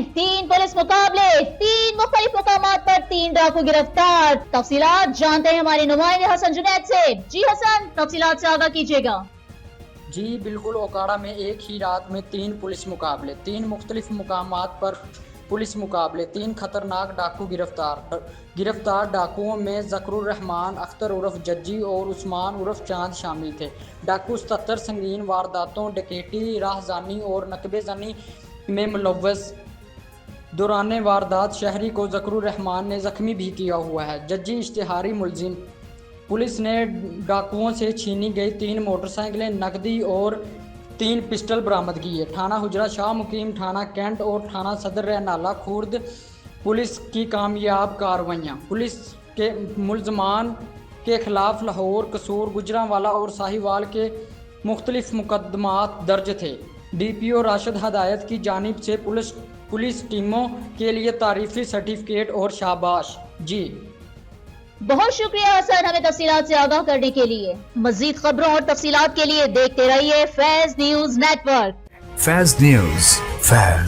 3 police मुकाबले, 3 मुख्तलिफ मुकामात पर 3 डाकू गिरफ्तार। तफसीलात जानते हैं हमारे नुमाइंदे हसन जुनैद से। जी हसन, तफसीलात से आगाह कीजिएगा। जी बिल्कुल, ओकाड़ा में एक ही रात में 3 पुलिस मुकाबले, 3 मुख्तलिफ मुकामात पर पुलिस मुकाबले, 3 खतरनाक डाकू गिरफ्तार डाकुओं में ज़करुर रहमान, अख्तर उर्फ जज्जी और उस्मान उर्फ चांद शामिल थे। डाकू 77 संगीन वारदातों, डकैती, राहज़ानी और नकबे ज़नी में मुलव्वस। दौरान वारदात शहरी को ज़करुर रहमान ने ज़ख्मी भी किया हुआ है। जज्जी इश्तिहारी मुलजिम। पुलिस ने डाकुओं से छीनी गई 3 मोटरसाइकिलें, नकदी और 3 पिस्टल बरामद किए। थाना हुजरा शाह मुकीम, थाना कैंट और थाना सदर रैनाला खुर्द पुलिस की कामयाब कार्रवाइयाँ। पुलिस के मुलजमान के खिलाफ लाहौर, कसूर, गुजरांवाला और साहिवाल के मुख्तलिफ मुकदमात दर्ज थे। DPO राशिद हदायत की जानिब से पुलिस टीमों के लिए तारीफी सर्टिफिकेट और शाबाश। जी बहुत शुक्रिया हसन, हमें तफसीलात से आगाह करने के लिए। मजीद खबरों और तफसीलात के लिए देखते रहिए Faiz news network. Faiz news, Faiz